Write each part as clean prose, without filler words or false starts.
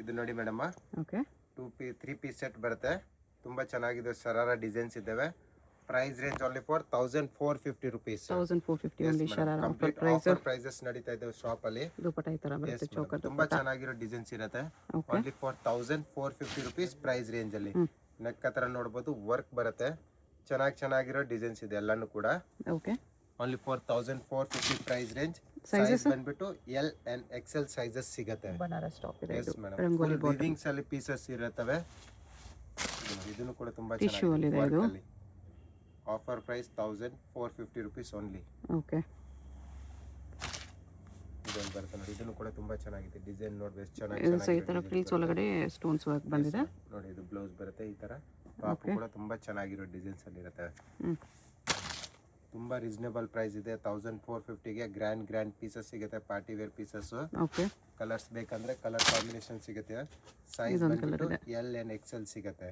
ಇದು ನೋಡಿ madam, okay 3 piece set ಬರುತ್ತೆ. ತುಂಬಾ ಚೆನ್ನಾಗಿದೆ, ಶರಾರ ಡಿಸೈನ್ಸ್ ಇದ್ದಾವೆ. Price range only for 1450 rupees. 1450 only sharara complete offer prices ನಡೀತಾ ಇದೆ ಶಾಪ್ ಅಲ್ಲಿ. ದುಪಟ್ಟ ಈ ತರ ಬರುತ್ತೆ, ಚೌಕ ತುಂಬಾ ಚೆನ್ನಾಗಿರೋ ಡಿಸೈನ್ಸ್ ಇರುತ್ತೆ. Only for 1450 rupees price range ಅಲ್ಲಿ. ನೆಕ್ ಹತ್ರ ನೋಡಬಹುದು, ವರ್ಕ್ ಬರುತ್ತೆ. ಚೆನ್ನಾಗಿರೋ ಡಿಸೈನ್ಸ್ ಇದೆ ಎಲ್ಲಾನು ಕೂಡ. Okay only for 1450 price range. Size ಬಂದ್ಬಿಟ್ಟು ಎಲ್ ಅಂಡ್ ಎಕ್ಸೆಲ್ ಸೈಜಸ್ ಸಿಗುತ್ತೆ. ಬನಾರಸ್ ಟಾಪ್ ಇದೆ ಇದು. ರಂಗೋಲಿ ವೀವಿಂಗ್ಸ್ ಅಲ್ಲಿ ಪೀಸಸ್ ಇರುತ್ತವೆ. ಇದನ್ನು ಕೂಡ ತುಂಬಾ ಟಿಶ್ಯೂ ಅಲ್ಲಿ ಇದೆ ಇದು. Offer price 1450 rupees only. Okay ಇದೊಂದು ಬರುತ್ತೆ ನೋಡಿ, ಇದನ್ನು ಕೂಡ ತುಂಬಾ ಚೆನ್ನಾಗಿದೆ. ಡಿಸೈನ್ ನೋಡಿ ಎಷ್ಟು ಚೆನ್ನಾಗಿದೆ. ಈ ತರ ಫ್ರಿಲ್ಸ್ ಒಳಗಡೆ ಸ್ಟೋನ್ಸ್ ವರ್ಕ್ ಬಂದಿದೆ ನೋಡಿ. ಇದು ಬ್ಲೌಸ್ ಬರುತ್ತೆ ಈ ತರ. ಟಾಪ್ ಕೂಡ ತುಂಬಾ ಚೆನ್ನಾಗಿರೋ ಡಿಸೈನ್ಸ್ ಅಲ್ಲಿ ಇರುತ್ತೆ. ತುಂಬಾ ರೀಸನೇಬಲ್ ಪ್ರೈಸ್ ಇದೆ. 1450 ಗೆ ಗ್ರ್ಯಾಂಡ್ ಪೀಸಸ್ ಸಿಗುತ್ತೆ, party wear pieces. Okay colours ಬೇಕಂದ್ರೆ ಕಲರ್ ಕಾಂಬಿನೇಷನ್ ಸಿಗುತ್ತೆ. ಸೈಜ್ ಬಂದ್ಬಿಟ್ಟು ಎಲ್ ಅಂಡ್ ಎಕ್ಸೆಲ್ ಸಿಗುತ್ತೆ.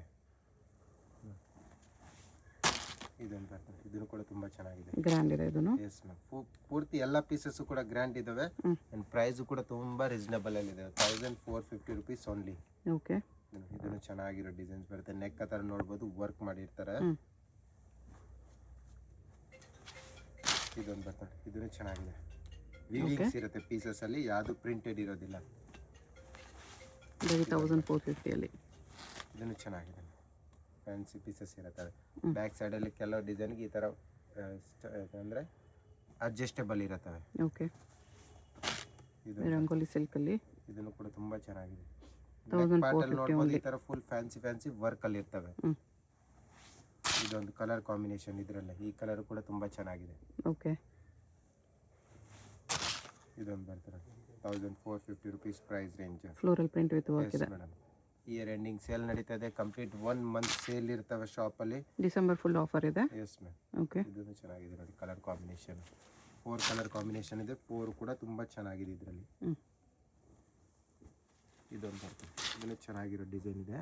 ಇದೊಂದು ಬರ್ತದೆ, ಇದನ್ನು ಕೂಡ ತುಂಬಾ ಚೆನ್ನಾಗಿದೆ, ಗ್ರ್ಯಾಂಡ್ ಇದೆ ಇದನ್ನು. ಎಸ್ ಮ್ಯಾಮ್, ಪೂರ್ತಿ ಎಲ್ಲ ಪೀಸಸ್ ಕೂಡ ಗ್ರ್ಯಾಂಡ್ ಇದಾವೆ. ಅಂಡ್ ಪ್ರೈಸ್ ಕೂಡ ತುಂಬಾ ರೀಸನೇಬಲ್ ಅಲ್ಲಿ ಇದೆ. 1450 rupees ಓನ್ಲಿ. ಓಕೆ ಇದನ್ನು ಚೆನ್ನಾಗಿರೋ ಡಿಸೈನ್ಸ್ ಬರುತ್ತೆ. ನೆಕ್ ಹತ್ರ ನೋಡಬಹುದು, ವರ್ಕ್ ಮಾಡಿರ್ತಾರೆ. ಇದೊಂದು ಬರ್ತದೆ, ಇದನ್ನು ಚೆನ್ನಾಗಿದೆ. ವೀವಿಂಗ್ಸ್ ಇರುತ್ತೆ ಪೀಸಸ್ ಅಲ್ಲಿ, ಯಾವುದು ಪ್ರಿಂಟೆಡ್ ಇರೋದಿಲ್ಲ. 1450 ಅಲ್ಲಿ. ಇದನ್ನು ಚೆನ್ನಾಗಿದೆ, ಫ್ಯಾನ್ಸಿ ಪೀಸಸ್ ಇರುತ್ತೆ. ಬ್ಯಾಕ್ ಸೈಡ್ ಅಲ್ಲಿ ಕೆಲವು ಡಿಸೈನ್ ಈ ತರ ಅಂದ್ರೆ ಅಡ್ಜಸ್ಟೇಬಲ್ ಇರುತ್ತವೆ. ಓಕೆ ಇದು ರಂಗೋಲಿ ಸಿಲ್ಕ್ ಅಲ್ಲಿ. ಇದನ್ನು ಕೂಡ ತುಂಬಾ ಚೆನ್ನಾಗಿದೆ. 1450 ಈ ತರ ಫುಲ್ ಫ್ಯಾನ್ಸಿ ವರ್ಕ್ ಅಲ್ಲಿ ಇರ್ತವೆ. ಇದೊಂದು ಕಲರ್ ಕಾಂಬಿನೇಷನ್ ಇದರಲ್ಲಿ. ಈ ಕಲರ್ ಕೂಡ ತುಂಬಾ ಚೆನ್ನಾಗಿದೆ. ಓಕೆ ಇದೊಂದು ಬರ್ತದೆ 1450 rupees price range. Floral print with work ಇದೆ ಮೇಡಮ್. ಇಯರ್ ಎಂಡಿಂಗ್ ಸೇಲ್ ನಡೀತಾ ಇದೆ. ಕಂಪ್ಲೀಟ್ 1 month ಸೇಲ್ ಇರ್ತವೆ ಶಾಪ್ ಅಲ್ಲಿ. ಡಿಸೆಂಬರ್ ಫುಲ್ ಆಫರ್ ಇದೆ. Yes ma'am. ಓಕೆ ಇದನ್ನು ಚೆನ್ನಾಗಿದೆ ನೋಡಿ, ಕಲರ್ ಕಾಂಬಿನೇಷನ್ 4 ಕಲರ್ ಕಾಂಬಿನೇಷನ್ ಇದೆ. 4 ಕೂಡ ತುಂಬಾ ಚೆನ್ನಾಗಿದೆ ಇದರಲ್ಲಿ. ಇದೊಂದು ಬರ್ತದೆ, ಇದನ್ನು ಚೆನ್ನಾಗಿರೋ ಡಿಸೈನ್ ಇದೆ.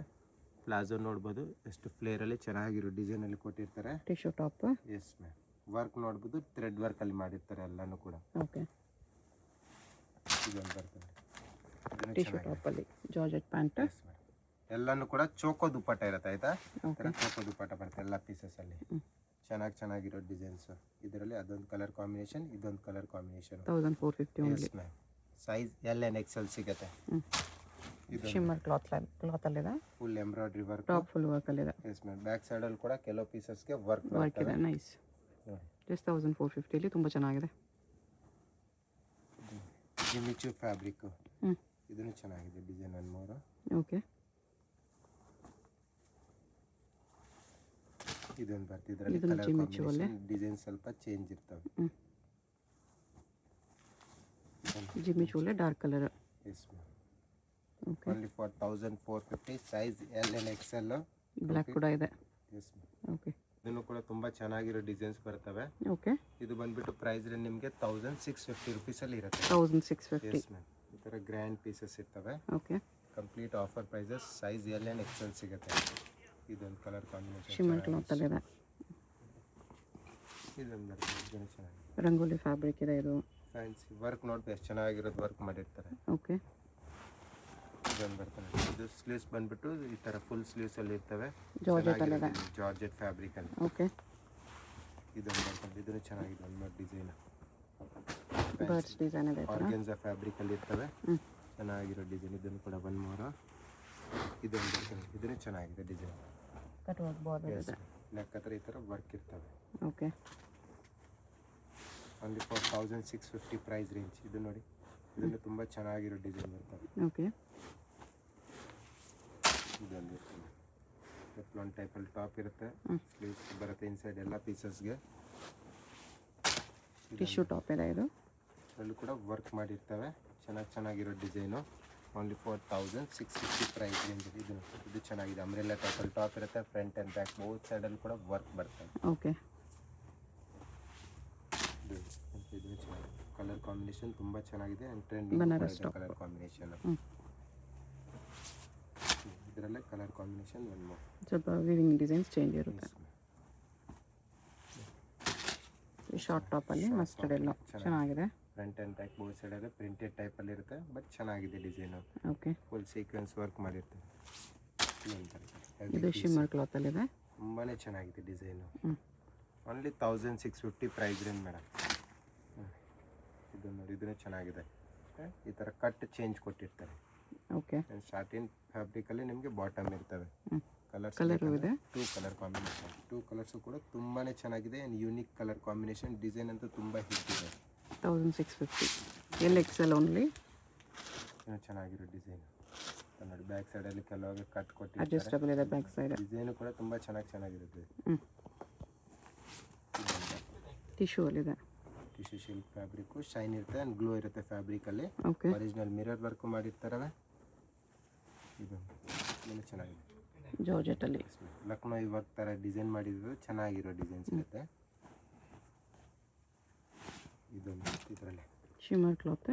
ಪ್ಲಾಜೋ ನೋಡ್ಬೋದು, ಎಷ್ಟು ಫ್ಲೇರ್ ಅಲ್ಲಿ ಚೆನ್ನಾಗಿರೋ ಡಿಸೈನ್ ಅಲ್ಲಿ ಕೊಟ್ಟಿರ್ತಾರೆ. Tissue top. Yes ma'am. Work ನೋಡ್ಬೋದು, ಥ್ರೆಡ್ ವರ್ಕ್ ಅಲ್ಲಿ ಮಾಡಿರ್ತಾರೆ ಎಲ್ಲಾನು ಕೂಡ. ಓಕೆ ಇದೊಂದು ಬರ್ತದೆ, ಟಿಶ್ಯೂ ಟಾಪ್ ಅಲ್ಲಿ ಜಾರ್ಜೆಟ್ ಪ್ಯಾಂಟ್. Yes madam. ಎಲ್ಲಾನು ಕೂಡ ಚೋಕೋ ದುಪ್ಪಟ್ಟ ಇರುತ್ತೆ ಆಯ್ತಾ. ಚೋಕೋ ದುಪ್ಪಟ್ಟ ಬರುತ್ತೆ ಎಲ್ಲ ಪೀಸಸ್ ಅಲ್ಲಿ. ಚೆನ್ನಾಗಿರೋ ಡಿಸೈನ್ಸ್ ಇದರಲ್ಲಿ. ಅದೊಂದು ಕಲರ್ ಕಾಂಬಿನೇಷನ್, ಇದೊಂದು colour combination. 1450 only. Yes ma'am. Size L and XL ಸಿಗುತ್ತೆ. ಶಿಮ್ಮರ್ ಕ್ಲಾತ್ ಅಲ್ಲಿ ಇದೆ. Full embroidery work, top full work ಅಲ್ಲಿ ಇದೆ. Yes ma'am. ಬ್ಯಾಕ್ ಸೈಡ್ ಅಲ್ಲಿ ಕೂಡ ಕೆಲವು ಪೀಸಸ್ ಗೆ ವರ್ಕ್ ಇದೆ. ನೈಸ್. ಜಸ್ಟ್ 1450 ಅಲ್ಲಿ ತುಂಬಾ ಚೆನ್ನಾಗಿದೆ. Jimmy Choo fabric. ಇದನ್ನು ಚೆನ್ನಾಗಿದೆ ಡಿಸೈನ್ ಅನ್ನು ಮೂರು. ಓಕೆ ಇದೊಂದು ಬರ್ತಿದೆ. ಇದರಲ್ಲಿ ಕಲರ್ ಕಾಂಬಿನೇಷನ್ ಡಿಸೈನ್ ಸ್ವಲ್ಪ ಚೇಂಜ್ ಇರ್ತವೆ. ಜಿಮಿಚುಲೆ dark colour. Yes ma'am. Okay only for 1450. Size L and XL. Black ಕೂಡ ಇದೆ. Yes ma'am. ಓಕೆ ಇದನ್ನು ಕೂಡ ತುಂಬಾ ಚೆನ್ನಾಗಿರೋ ಡಿಸೈನ್ಸ್ ಬರ್ತವೆ. ಓಕೆ ಇದು ಬಂದ್ಬಿಟ್ಟು ಪ್ರೈಸ್ ರೇಂಜ್ ನಿಮಗೆ 1650 rupees ಅಲ್ಲಿ ಇರುತ್ತೆ. 1650. Yes ma'am. ಈ ತರ ಗ್ರ್ಯಾಂಡ್ ಪೀಸಸ್ ಇರ್ತವೆ. Okay complete offer prices. Size L and XL ಸಿಗುತ್ತೆ. ಇದೊಂದು ಕಲರ್ ಕಾಂಬಿನೇಷನ್ ಶಿಮ್ಮರ್ ಕ್ಲಾತ್ ಅಲ್ಲಿ ಇದೆ. ಇದೊಂದು ಬರ್ತದೆ, ಇದನ್ನು ಚೆನ್ನಾಗಿದೆ. ರಂಗೋಲಿ ಫ್ಯಾಬ್ರಿಕ್ ಇದೆ ಇದು. ಫ್ಯಾನ್ಸಿ ವರ್ಕ್ ನೋಡ್ಬೇಕು, ಎಷ್ಟು ಚೆನ್ನಾಗಿರೋದು ವರ್ಕ್ ಮಾಡಿರ್ತಾರೆ. ಓಕೆ ಇದೊಂದು ಬರ್ತದೆ. ಇದು ಸ್ಲೀವ್ಸ್ ಬಂದ್ಬಿಟ್ಟು ಈ ತರ ಫುಲ್ ಸ್ಲೀವ್ಸ್ ಅಲ್ಲಿ ಇರ್ತವೆ. ಜಾರ್ಜೆಟ್ ಫ್ಯಾಬ್ರಿಕ್ ಅಲ್ಲಿ. ಓಕೆ ಇದೊಂದು ಬರ್ತದೆ, ಇದನ್ನು ಚೆನ್ನಾಗಿದೆ. ಒಂದು ಡಿಸೈನ್ ಬರ್ಡ್ಸ್ ಡಿಸೈನ್ ಇದೆ. ಆರ್ಗನ್ಜಾ ಫ್ಯಾಬ್ರಿಕ್ ಅಲ್ಲಿ ಇರ್ತವೆ. ಚೆನ್ನಾಗಿರೋ ಡಿಸೈನ್. ಇದನ್ನು ಕೂಡ ಬಂದ್ ಮೂರು. ಇದೊಂದು ಬರ್ತದೆ, ಇದನ್ನು ಚೆನ್ನಾಗಿದೆ ಡಿಸೈನ್. ಕಟ್ ವರ್ಕ್ ಬಾರ್ಡರ್ ಇದೆ. ನೆಕ್ ಹತ್ರ ಈ ತರ ವರ್ಕ್ ಇರ್ತವೆ. Okay only for 1650 price range. ಇದು ನೋಡಿ, ಇದನ್ನು ತುಂಬಾ ಚೆನ್ನಾಗಿರೋ ಡಿಸೈನ್ ಬರ್ತವೆ. ಓಕೆ ಇದೊಂದು ಟೆಫ್ಲಾನ್ ಟೈಪ್ ಅಲ್ಲಿ ಟಾಪ್ ಇರುತ್ತೆ. ಸ್ಲೀವ್ಸ್ ಬರುತ್ತೆ ಇನ್ಸೈಡ್ ಎಲ್ಲ ಪೀಸಸ್ಗೆ. ಟಿಶ್ಯೂ ಟಾಪ್ ಇದೆ ಇದು. ಅದರಲ್ಲೂ ಕೂಡ ವರ್ಕ್ ಮಾಡಿರ್ತವೆ. ಚೆನ್ನಾಗಿರೋ design. Only for 1650 price range. ಇದು ಚೆನ್ನಾಗಿದೆ. ಅಂಬ್ರೆಲ್ಲಾ ಟೈಪ್ ಅಲ್ಲಿ ಟಾಪ್ ಇರುತ್ತೆ. Front and back both side ಅಲ್ಲಿ ಕೂಡ ವರ್ಕ್ ಬರ್ತವೆ. ಓಕೆ ಇದು ಚೆನ್ನಾಗಿದೆ. ಕಲರ್ ಕಾಂಬಿನೇಷನ್ ತುಂಬಾ ಚೆನ್ನಾಗಿದೆ. And trending colour combination. ಇದರಲ್ಲೇ ಕಲರ್ ಕಾಂಬಿನೇಷನ್ ಒಂದು ಸ್ವಲ್ಪ ವಿವಿಂಗ್ ಡಿಸೈನ್ಸ್ ಚೇಂಜ್ ಇರುತ್ತೆ. ಶಾರ್ಟ್ ಟಾಪ್ ಅಲ್ಲಿ ಮಸ್ಟರ್ಡ್ ಎಲ್ಲ ಚೆನ್ನಾಗಿದೆ. ಫ್ರಂಟ್ ಆ್ಯಂಡ್ ಬ್ಯಾಕ್ ಬೋತ್ ಸೈಡಲ್ಲಿ ಪ್ರಿಂಟೆಡ್ ಟೈಪಲ್ಲಿ ಇರುತ್ತೆ, ಬಟ್ ಚೆನ್ನಾಗಿದೆ design. Okay, full sequence work ಮಾಡಿರ್ತಾರೆ. ಇದು ಶಿಮ್ಮರ್ ಕ್ಲಾತಲ್ಲಿದೆ. ತುಂಬಾ ಚೆನ್ನಾಗಿದೆ ಡಿಸೈನು. ಹ್ಞೂ, ಓನ್ಲಿ 1650 ಪ್ರೈಸ್ ರೇಂಜ್ ಮೇಡಮ್. ಇದು ನೋಡಿ, ಇದನ್ನು ಚೆನ್ನಾಗಿದೆ. ಈ ಥರ ಕಟ್ ಚೇಂಜ್ ಕೊಟ್ಟಿರ್ತಾರೆ. ಓಕೆ, ಸ್ಟಾರ್ಟಿಂಗ್ ಫ್ಯಾಬ್ರಿಕಲ್ಲಿ ನಿಮಗೆ ಬಾಟಮ್ ಇರ್ತವೆ. ಕಲರು ಇದೆ. 2 ಕಲರ್ ಕಾಂಬಿನೇಷನ್, 2 ಕಲರ್ಸು ಕೂಡ ತುಂಬಾ ಚೆನ್ನಾಗಿದೆ. And unique colour combination. Design ಅಂತೂ ತುಂಬ ಹಿಟ್ ಇದೆ. 1650 LXL ಓನ್ಲಿ. ಇನ್ನೂ ಚೆನ್ನಾಗಿರೋ ಡಿಸೈನ್ ನೋಡಿ. ಬ್ಯಾಕ್ ಸೈಡಲ್ಲಿ ಕೆಲವಾಗ ಕಟ್ ಕೊಟ್ಟಿರ್ತಾರೆ. ಅಡ್ಜಸ್ಟಬಲ್ ಇದೆ ಬ್ಯಾಕ್ ಸೈಡ್. ಡಿಸೈನು ಕೂಡ ತುಂಬ ಚೆನ್ನಾಗಿರುತ್ತೆ. ಟಿಶ್ಯೂ ಅಲ್ಲಿದೆ. ಟಿಶ್ಯೂ ಸಿಲ್ಕ್ ಫ್ಯಾಬ್ರಿಕ್ಕು ಶೈನ್ ಇರುತ್ತೆ ಆ್ಯಂಡ್ ಗ್ಲೋ ಇರುತ್ತೆ ಫ್ಯಾಬ್ರಿಕಲ್ಲಿ. ಓಕೆ, ಒರಿಜಿನಲ್ ಮಿರರ್ ವರ್ಕು ಮಾಡಿರ್ತಾರವೆ. ಇದು ಇನ್ನೂ ಚೆನ್ನಾಗಿದೆ. ಜಾರ್ಜೆಟಲ್ಲಿ ಲಕ್ನೋಯಿ ವರ್ಕ್ ಥರ ಡಿಸೈನ್ ಮಾಡಿದ್ರು ಚೆನ್ನಾಗಿರೋ ಡಿಸೈನ್ಸ್ ಇರುತ್ತೆ. ಇದೊಂದು ಇದರಲ್ಲಿ ಶಿಮ್ಮರ್ ಕ್ಲಾತ್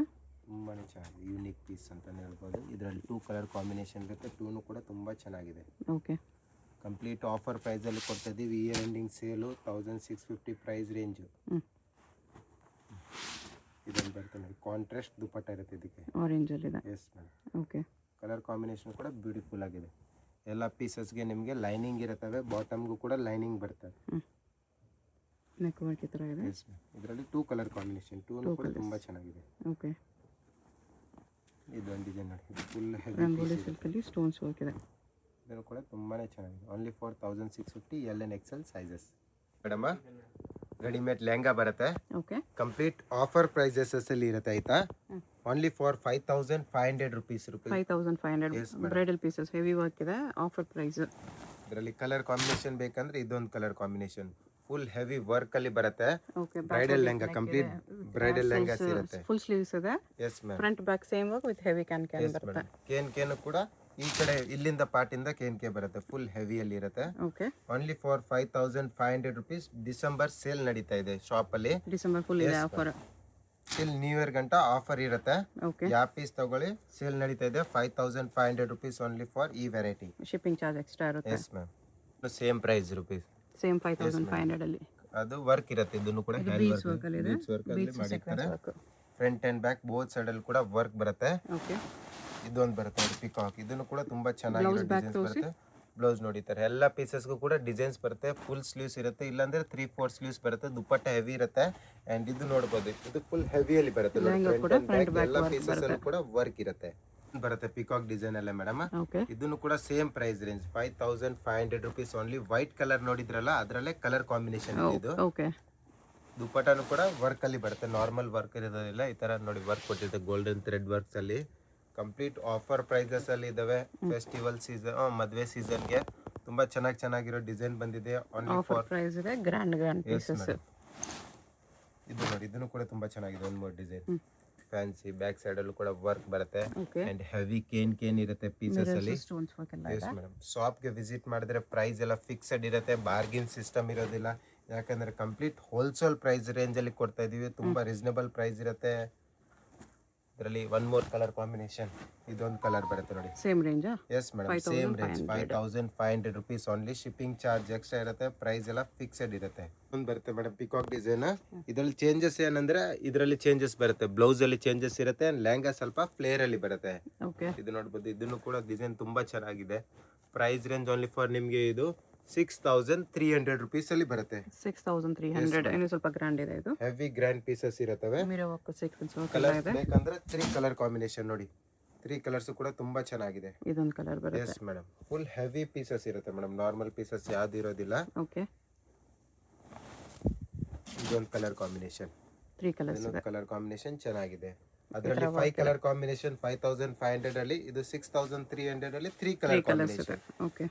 ತುಂಬಾ ಚೆನ್ನಾಗಿದೆ. ಯೂನಿಕ್ ಪೀಸ್ ಅಂತಲೇ ಹೇಳ್ಬೋದು. ಇದರಲ್ಲಿ 2 ಕಲರ್ ಕಾಂಬಿನೇಷನ್ ಇರುತ್ತೆ. 2 ಕೂಡ ತುಂಬ ಚೆನ್ನಾಗಿದೆ. ಓಕೆ, ಕಂಪ್ಲೀಟ್ ಆಫರ್ ಪ್ರೈಸಲ್ಲಿ ಕೊಡ್ತಾ ಇದ್ದೀವಿ. Year ending sale 1650 price range. ಇದೊಂದು ಬರುತ್ತೆ ನೋಡಿ, ಕಾಂಟ್ರಾಸ್ಟ್ ದುಪಟ್ಟ ಇರುತ್ತೆ ಇದಕ್ಕೆ. ಆರೆಂಜಲ್ಲಿದೆ. Yes madam. Okay, colour combination ಕೂಡ ಬ್ಯೂಟಿಫುಲ್ ಆಗಿದೆ. ಎಲ್ಲ ಪೀಸಸ್ಗೆ ನಿಮಗೆ ಲೈನಿಂಗ್ ಇರುತ್ತವೆ. ಬಾಟಮ್ಗೂ ಕೂಡ ಲೈನಿಂಗ್ ಬರ್ತವೆ. ನೆಕ್ ವರ್ಕ್ ಈ ಥರ ಇದೆ. Yes ma'am. ಇದರಲ್ಲಿ 2 ಕಲರ್ ಕಾಂಬಿನೇಷನ್. 2 ಕೂಡ ತುಂಬ ಚೆನ್ನಾಗಿದೆ. ಓಕೆ, ಇದೊಂದು ಡಿಸೈನ್ ನೋಡಿ, ಫುಲ್ ಹೆವಿ ರಂಗೋಲಿ ಸಿಲ್ಕಲ್ಲಿ ಸ್ಟೋನ್ಸ್ ವರ್ಕ್ ಇದೆ. ಇದನ್ನು ಕೂಡ ತುಂಬಾ ಚೆನ್ನಾಗಿದೆ. Only for 1650 LNXL sizes. Madam, readymade lehenga ಬರುತ್ತೆ. ಓಕೆ, ಕಂಪ್ಲೀಟ್ ಆಫರ್ ಪ್ರೈಸಸ್ ಅಲ್ಲಿ ಇರುತ್ತೆ ಆಯ್ತಾ. Only for 5500 rupees. 5500 bridal pieces heavy work ಇದೆ. Offer price. ಇದರಲ್ಲಿ ಕಲರ್ ಕಾಂಬಿನೇಷನ್ ಬೇಕಂದ್ರೆ ಇದೊಂದು colour combination full heavy work ಅಲ್ಲಿ ಬರುತ್ತೆ. Okay, bridal lehenga, complete bridal lehengas ಇರುತ್ತೆ. ಫುಲ್ ಸ್ಲೀವ್ಸ್ ಇದೆ. Yes ma'am. Front back same work with heavy can ಬರುತ್ತೆ. Kane ಕೂಡ ಈ ಕಡೆ ಇಲ್ಲಿಂದ ಪಾರ್ಟಿಂದ ಕೆ ಬರುತ್ತೆ. ಫುಲ್ ಹೆವಿಯಲ್ಲಿ ಇರುತ್ತೆ. Okay, only for 5500 rupees. December sale ನಡೀತಾ ಇದೆ ಶಾಪ್ ಅಲ್ಲಿ. ಡಿಸೆಂಬರ್ ಫುಲ್ ಇದೆ ಆಫರ್. ಟಿಲ್ ನ್ಯೂ ಇಯರ್ ಗಂಟ ಆಫರ್ ಇರುತ್ತೆ. ಓಕೆ, ಯಾವ ಪೀಸ್ ತಗೊಳ್ಳಿ ಸೇಲ್ ನಡೀತಾ ಇದೆ. 5500 ರುಪೀಸ್ ಓನ್ಲಿ ಫಾರ್ ಈ ವೆರೈಟಿ. ಶಿಪ್ಪಿಂಗ್ ಚಾರ್ಜ್ ಎಕ್ಸ್ಟ್ರಾ ಇರುತ್ತೆ. Yes ma'am. Same price rupees. Same 5500 ಅಲ್ಲಿ. ಅದು ವರ್ಕ್ ಇರುತ್ತೆ. ಇದನ್ನು ಕೂಡ ಹ್ಯಾಂಡ್ ಬೀಡ್ಸ್ ವರ್ಕ್ ಅಲ್ಲಿ ಇದೆ. ವರ್ಕ್ ಅಲ್ಲಿ ಮಾಡಿರ್ತಾರೆ. Work. Front and back both side ಅಲ್ಲಿ ಕೂಡ ವರ್ಕ್ ಬರುತ್ತೆ. ಓಕೆ, ಇದೊಂದು ಬರುತ್ತೆ ನೋಡಿ, ಪಿಕಾಕ್. ಇದನ್ನು ಕೂಡ ತುಂಬಾ ಚೆನ್ನಾಗಿರೋ ಡಿಸೈನ್ಸ್ ಬರುತ್ತೆ. ಬ್ಲೌಸ್ ನೋಡಿತಾರೆ. ಎಲ್ಲ ಪೀಸಸ್ಗೂ ಕೂಡ ಡಿಸೈನ್ಸ್ ಬರುತ್ತೆ. ಫುಲ್ ಸ್ಲೀವ್ಸ್ ಇರುತ್ತೆ, ಇಲ್ಲಾಂದ್ರೆ 3/4 ಸ್ಲೀವ್ಸ್ ಬರುತ್ತೆ. ದುಪ್ಪಟ್ಟ ಹೆವಿ ಇರುತ್ತೆ. ಅಂಡ್ ಇದು ನೋಡಬಹುದು, ಇದು ಫುಲ್ ಹೆವಿಯಲ್ಲಿ ಬರುತ್ತೆ. ಎಲ್ಲ ಪೀಸಸ್ ಅಲ್ಲೂ ಕೂಡ ವರ್ಕ್ ಇರುತ್ತೆ. ಬರುತ್ತೆ ಪಿಕಾಕ್ ಡಿಸೈನ್ ಅಲ್ಲೇ ಮೇಡಮ್. ಓಕೆ, ಇದನ್ನು ಕೂಡ same price range 5500 rupees only. White colour ನೋಡಿದ್ರಲ್ಲ, ಅದರಲ್ಲೇ ಕಲರ್ ಕಾಂಬಿನೇಷನ್ ಇದು. ಓಕೆ, ದುಪ್ಪಟ್ಟನು ಕೂಡ ವರ್ಕ್ ಅಲ್ಲಿ ಬರುತ್ತೆ. ನಾರ್ಮಲ್ ವರ್ಕ್ ಇರೋದಿಲ್ಲ, ಈ ತರ ನೋಡಿ ವರ್ಕ್ ಕೊಟ್ಟಿರುತ್ತೆ. ಗೋಲ್ಡನ್ ಥ್ರೆಡ್ ವರ್ಕ್ಸ್ ಅಲ್ಲಿ ಕಂಪ್ಲೀಟ್ ಆಫರ್ ಪ್ರೈಸಸ್ ಅಲ್ಲಿ ಇದಾವೆ. ಫೆಸ್ಟಿವಲ್ ಸೀಸನ್, ಮದುವೆ ಸೀಸನ್ಗೆ ತುಂಬಾ ಚೆನ್ನಾಗಿರೋ ಡಿಸೈನ್ ಬಂದಿದೆ. ಓನ್ಲಿ ಫಾರ್ ಪ್ರೈಸ್ ಇದೆ. Grand pieces. ಇದು ನೋಡಿ, ಇದನ್ನು ಕೂಡ ತುಂಬಾ ಚೆನ್ನಾಗಿದೆ. ಒಂದು more design fancy. Back side ಅಲ್ಲೂ ಕೂಡ ವರ್ಕ್ ಬರುತ್ತೆ. ಅಂಡ್ ಹೆವಿ ಕೇನ್ ಇರುತ್ತೆ ಪೀಸಸ್ ಅಲ್ಲಿ. Yes madam. ಶಾಪ್ ಗೆ ವಿಸಿಟ್ ಮಾಡಿದ್ರೆ ಪ್ರೈಸ್ ಎಲ್ಲ ಫಿಕ್ಸ್ಡ್ ಇರುತ್ತೆ. ಬಾರ್ಗಿನ್ ಸಿಸ್ಟಮ್ ಇರೋದಿಲ್ಲ. ಯಾಕಂದ್ರೆ ಕಂಪ್ಲೀಟ್ ಹೋಲ್ಸೇಲ್ ಪ್ರೈಸ್ ರೇಂಜ್ ಅಲ್ಲಿ ಕೊಡ್ತಾ ಇದೀವಿ. ತುಂಬಾ ರೀಸನಬಲ್ ಪ್ರೈಸ್ ಇರುತ್ತೆ. ಇದರಲ್ಲಿ ಒನ್ ಮೋರ್ ಕಲರ್ ಕಾಂಬಿನೇಷನ್. ಇದೊಂದು ಕಲರ್ ಬರುತ್ತೆ ನೋಡಿ. Same range. Yes madam, same range 5500 rupees only. Shipping charge extra ಇರುತ್ತೆ. ಪ್ರೈಸ್ ಎಲ್ಲ ಫಿಕ್ಸ್ಡ್ ಇರುತ್ತೆ. ಒಂದು ಬರುತ್ತೆ ಮೇಡಮ್ ಪಿಕಾಕ್ ಡಿಸೈನ್. ಇದರಲ್ಲಿ ಚೇಂಜಸ್ ಏನಂದ್ರೆ, ಇದರಲ್ಲಿ ಚೇಂಜಸ್ ಬರುತ್ತೆ. ಬ್ಲೌಸ್ ಅಲ್ಲಿ ಚೇಂಜಸ್ ಇರುತ್ತೆ. ಲೆಹಂಗಾ ಸ್ವಲ್ಪ ಫ್ಲೇರ್ ಅಲ್ಲಿ ಬರುತ್ತೆ. ಓಕೆ, ಇದು ನೋಡಬಹುದು. ಇದನ್ನು ಕೂಡ ಡಿಸೈನ್ ತುಂಬಾ ಚೆನ್ನಾಗಿದೆ. ಪ್ರೈಸ್ ರೇಂಜ್ ಓನ್ಲಿ ಫಾರ್ ನಿಮಗೆ ಇದು 6300 ರುಪೀಸ್ ಅಲ್ಲಿ ಬರುತ್ತೆ. 6300. ಇನ್ನು ಸ್ವಲ್ಪ ಗ್ರ್ಯಾಂಡ್ ಇದೆ. ಇದು ಹೆವಿ ಗ್ರ್ಯಾಂಡ್ ಪೀಸಸ್ ಇರುತ್ತವೆ. Mirror work, sequence work colours ಇದೆ. ಬೇಕಂದ್ರೆ 3 ಕಲರ್ ಕಾಂಬಿನೇಷನ್ ನೋಡಿ. 3 ಕಲರ್ಸ್ ಕೂಡ ತುಂಬಾ ಚೆನ್ನಾಗಿದೆ. ಇದೊಂದು ಕಲರ್ ಬರುತ್ತೆ. Yes madam. Full heavy pieces ಇರುತ್ತೆ ಮೇಡಮ್. ನಾರ್ಮಲ್ ಪೀಸಸ್ ಯಾವ್ದು ಇರೋದಿಲ್ಲ. ಓಕೆ, ಇದೊಂದು ಕಲರ್ ಕಾಂಬಿನೇಷನ್. 3 ಕಲರ್ಸ್ ಇದೆ. ಕಲರ್ ಕಾಂಬಿನೇಷನ್ ಚೆನ್ನಾಗಿದೆ. ಅದರಲ್ಲಿ 5 ಕಲರ್ ಕಾಂಬಿನೇಷನ್ 5500 ಅಲ್ಲಿ. ಇದು 6300 ಅಲ್ಲಿ 3 ಕಲರ್ ಕಾಂಬಿನೇಷನ್. ಓಕೆ,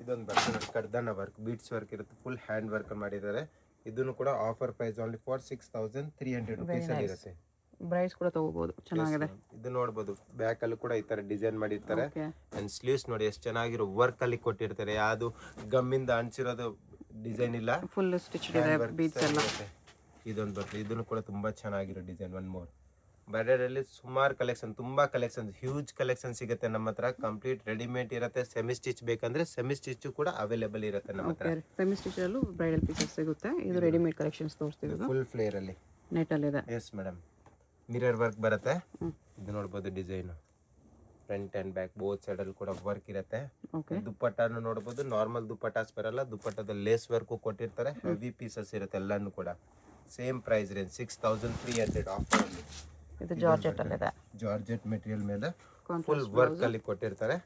ಇದೊಂದು ಬರ್ತದೆ ಕರ್ದನ ವರ್ಕ್, ಬೀಡ್ಸ್ ವರ್ಕ್ ಇರುತ್ತೆ. ಫುಲ್ ಹ್ಯಾಂಡ್ ವರ್ಕ್ ಮಾಡಿದ್ದಾರೆ. ಇದನ್ನು ಕೂಡ offer price only for 6300 rupees ಅಲ್ಲಿ ಇರುತ್ತೆ. ಬ್ರೈಡ್ಸ್ ಕೂಡ ತಗೋಬಹುದು. ಚೆನ್ನಾಗಿದೆ. ಇದು ನೋಡಬಹುದು. ಬ್ಯಾಕ್ ಅಲ್ಲಿ ಕೂಡ ಈ ತರ ಡಿಸೈನ್ ಮಾಡಿರ್ತಾರೆ. ಓಕೆ, ಅಂಡ್ ಸ್ಲೀವ್ಸ್ ನೋಡಿ ಎಷ್ಟು ಚೆನ್ನಾಗಿರೋ ವರ್ಕ್ ಅಲ್ಲಿ ಕೊಟ್ಟಿರ್ತಾರೆ. ಯಾವುದು ಗಮ್ಮಿಂದ ಅಂಚಿರೋದು ಡಿಸೈನ್ ಇಲ್ಲ. ಫುಲ್ ಸ್ಟಿಚ್ ಇದೆ. ಬೀಡ್ಸ್ ಎಲ್ಲ. ಇದೊಂದು ಬರ್ತದೆ. ಇದನ್ನು ಕೂಡ ತುಂಬಾ ಚೆನ್ನಾಗಿರೋ ಡಿಸೈನ್. ಒನ್ ಮೋರ್ ಬ್ರೈಡಲ್ ಸುಮಾರು ಕಲೆಕ್ಷನ್, ತುಂಬಾ ಕಲೆಕ್ಷನ್, ಹ್ಯೂಜ್ ಕಲೆಕ್ಷನ್ ಸಿಗುತ್ತೆ ನಮ್ಮ ಹತ್ರ. ಕಂಪ್ಲೀಟ್ ರೆಡಿಮೇಡ್ ಇರುತ್ತೆ. ಸೆಮಿ ಸ್ಟಿಚ್ ಬೇಕಂದ್ರೆ ಸೆಮಿ ಸ್ಟಿಚ್ ಕೂಡ ಅವೈಲೇಬಲ್ ಇರುತ್ತೆ ನಮ್ಮ ಹತ್ರ. ಸೆಮಿ ಸ್ಟಿಚ್ ಅಲ್ಲೂ ಬ್ರೈಡಲ್ ಪೀಸಸ್ ಸಿಗುತ್ತೆ. ಇದು ರೆಡಿಮೇಡ್ ಕಲೆಕ್ಷನ್ಸ್ ತೋರಿಸ್ತೀವಿ. ಫುಲ್ ಫ್ಲೇರ್ ಅಲ್ಲಿ ನೆಟಲ್ಲಿದೆ. ಎಸ್ ಮೇಡಮ್, ಮಿರರ್ ವರ್ಕ್ ಬರುತ್ತೆ. ಇದು ನೋಡ್ಬೋದು design, front and back both ಸೈಡಲ್ಲಿ ಕೂಡ ವರ್ಕ್ ಇರುತ್ತೆ. ಓಕೆ. ದುಪ್ಪಟ್ಟನು ನೋಡ್ಬೋದು, ನಾರ್ಮಲ್ ದುಪ್ಪಟ್ಟಾಸ್ ಬರಲ್ಲ, ದುಪ್ಪಟ್ಟದ ಲೇಸ್ ವರ್ಕು ಕೊಟ್ಟಿರ್ತಾರೆ. ಹೆವಿ ಪೀಸಸ್ ಇರುತ್ತೆ ಎಲ್ಲಾನು ಕೂಡ. ಸೇಮ್ ಪ್ರೈಸ್ ರೇಂಜ್ 6300 ಆಫರಲ್ಲಿ. ಇದು ಜಾರ್ಜೆಟಲ್ಲಿದೆ. ಜಾರ್ಜೆಟ್ ಮೆಟೀರಿಯಲ್ ಮೇಲೆ ಫುಲ್ ವರ್ಕ್ ಅಲ್ಲಿ ಕೊಟ್ಟಿರ್ತಾರೆ.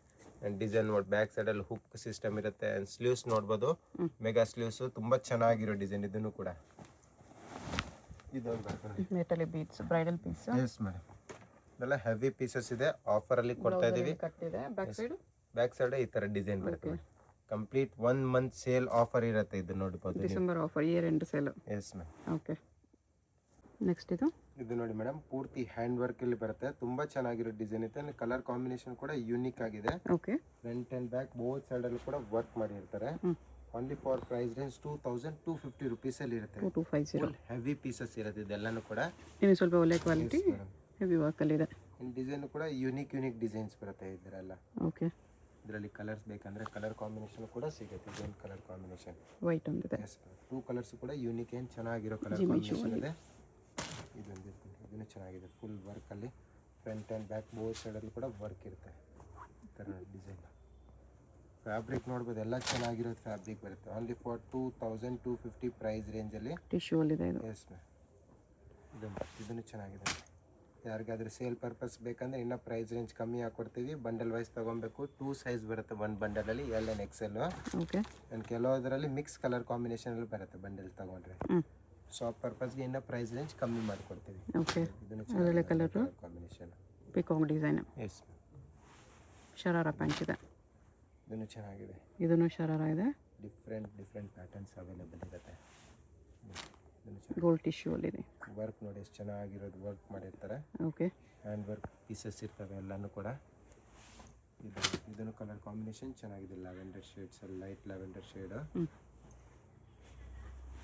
ಅಂಡ್ ಡಿಸೈನ್ ನೋಡಿ, ಬ್ಯಾಕ್ ಸೈಡ್ ಅಲ್ಲಿ ಹುಕ್ ಸಿಸ್ಟಮ್ ಇರುತ್ತೆ. ಅಂಡ್ ಸ್ಲೀವ್ಸ್ ನೋಡ್ಬೋದು, ಮೆಗಾ ಸ್ಲೀವ್ಸ್, ತುಂಬಾ ಚೆನ್ನಾಗಿರೋ ಡಿಸೈನ್. ಇದನ್ನು ಕೂಡ ಇದೊಂದು ಬರ್ತದೆ ಮೆಟಲಿ beads, bridal piece. Yes madam, ಇದೆಲ್ಲ ಹೆವಿ ಪೀಸಸ್ ಇದೆ, ಆಫರ್ ಅಲ್ಲಿ ಕೊಡ್ತಾ ಇದೀವಿ. ಕಟ್ಟಿದೆ. ಬ್ಯಾಕ್ ಸೈಡ್ ಈ ತರ ಡಿಸೈನ್ ಬರುತ್ತೆ. ಕಂಪ್ಲೀಟ್ 1 ಮಂತ್ ಸೇಲ್ ಆಫರ್ ಇರುತ್ತೆ. ಇದು ನೋಡ್ಬೋದು, December offer, year end sale. S ma'am. Okay. Next ಇದು ನೋಡಿ ಮೇಡಮ್, ಪೂರ್ತಿ ಹ್ಯಾಂಡ್ ವರ್ಕ್ ಅಲ್ಲಿ ಬರುತ್ತೆ. ತುಂಬಾ ಚೆನ್ನಾಗಿರೋ ಡಿಸೈನ್ ಇದೆ. ಕಲರ್ ಕಾಂಬಿನೇಷನ್ ಕೂಡ ಯೂನಿಕ್ ಆಗಿದೆ. Okay. Front and back both side ಅಲ್ಲಿ ಕೂಡ ವರ್ಕ್ ಮಾಡಿರ್ತಾರೆ. Only for price range 2250 rupees ಅಲ್ಲಿ ಇರುತ್ತೆ. 2250. ಹೆವಿ ಪೀಸಸ್ ಇರುತ್ತೆ ಇದೆಲ್ಲಾನು ಕೂಡ. ಇನ್ನು ಸ್ವಲ್ಪ ಒಳ್ಳೆ ಕ್ವಾಲಿಟಿ ಹೆವಿ ವರ್ಕ್ ಅಲ್ಲಿ ಇದೆ. ಡಿಸೈನ್ ಕೂಡ ಯೂನಿಕ್ ಡಿಸೈನ್ಸ್ ಬರುತ್ತೆ ಇದರೆಲ್ಲ. ಓಕೆ. ಇದರಲ್ಲಿ ಕಲರ್ಸ್ ಬೇಕಂದ್ರೆ ಕಲರ್ ಕಾಂಬಿನೇಷನ್ ಕೂಡ ಸಿಗುತ್ತೆ. ಇದೊಂದು ಕಲರ್ ಕಾಂಬಿನೇಷನ್ ವೈಟ್ ಒಂದಿದೆ. ಎಸ್, 2 ಕಲರ್ಸ್ ಕೂಡ ಯೂನಿಕ್ ಏನು ಚೆನ್ನಾಗಿರೋ ಕಲರ್ ಕಾಂಬಿನೇಷನ್ ಇದೆ. ಇದೊಂದು ಇದನ್ನು ಚೆನ್ನಾಗಿದೆ, ಫುಲ್ ವರ್ಕ್ ಅಲ್ಲಿ ಫ್ರಂಟ್ ಆ್ಯಂಡ್ ಬ್ಯಾಕ್ ಬೋತ್ ಸೈಡಲ್ಲಿ ಕೂಡ ವರ್ಕ್ ಇರುತ್ತೆ. ಈ ಥರ ಡಿಸೈನ್. ಫ್ಯಾಬ್ರಿಕ್ ನೋಡ್ಬೋದು, ಎಲ್ಲ ಚೆನ್ನಾಗಿರೋದು ಫ್ಯಾಬ್ರಿಕ್ ಬರುತ್ತೆ. ಓನ್ಲಿ ಫಾರ್ 2250 ಪ್ರೈಸ್ ರೇಂಜಲ್ಲಿ ಟಿಶ್ಯೂ ಅಲ್ಲಿದೆ ಇದು. Yes ma'am. ಇದನ್ನು ಚೆನ್ನಾಗಿದೆ. ಯಾರಿಗಾದ್ರೂ ಸೇಲ್ ಪರ್ಪಸ್ ಬೇಕಂದ್ರೆ ಇನ್ನೂ ಪ್ರೈಸ್ ರೇಂಜ್ ಕಮ್ಮಿ ಹಾಕೊಡ್ತೀವಿ. ಬಂಡಲ್ ವೈಸ್ ತೊಗೊಬೇಕು. 2 ಸೈಜ್ ಬರುತ್ತೆ ಒಂದು ಬಂಡಲಲ್ಲಿ, L and XL. Okay. And ಕೆಲವುದರಲ್ಲಿ ಮಿಕ್ಸ್ ಕಲರ್ ಕಾಂಬಿನೇಷನಲ್ಲಿ ಬರುತ್ತೆ ಬಂಡಲ್ ತೊಗೊಂಡ್ರೆ. ಶಾಪ್ ಪರ್ಪಸ್ಗೆ ಇನ್ನೂ ಪ್ರೈಸ್ ರೇಂಜ್ ಕಮ್ಮಿ ಮಾಡಿಕೊಡ್ತೀವಿ. ಓಕೆ. ಇದನ್ನು colour combination, peacock design. Yes. Sharara pant ಇದೆ. ಇದನ್ನು ಚೆನ್ನಾಗಿದೆ. ಇದನ್ನು ಶರಾರ ಇದೆ. ಡಿಫ್ರೆಂಟ್ ಪ್ಯಾಟರ್ನ್ಸ್ ಅವೈಲೇಬಲ್ ಇರುತ್ತೆ. ಗೋಲ್ಡ್ ಟಿಶ್ಯೂ ಅಲ್ಲಿದೆ. ವರ್ಕ್ ನೋಡಿ ಎಷ್ಟು ಚೆನ್ನಾಗಿರೋದು ವರ್ಕ್ ಮಾಡಿರ್ತಾರೆ. ಓಕೆ. ಹ್ಯಾಂಡ್ ವರ್ಕ್ ಪೀಸಸ್ ಇರ್ತವೆ ಎಲ್ಲನೂ ಕೂಡ. ಇದನ್ನು ಕಲರ್ ಕಾಂಬಿನೇಷನ್ ಚೆನ್ನಾಗಿದೆ. Lavender shades, light lavender shade.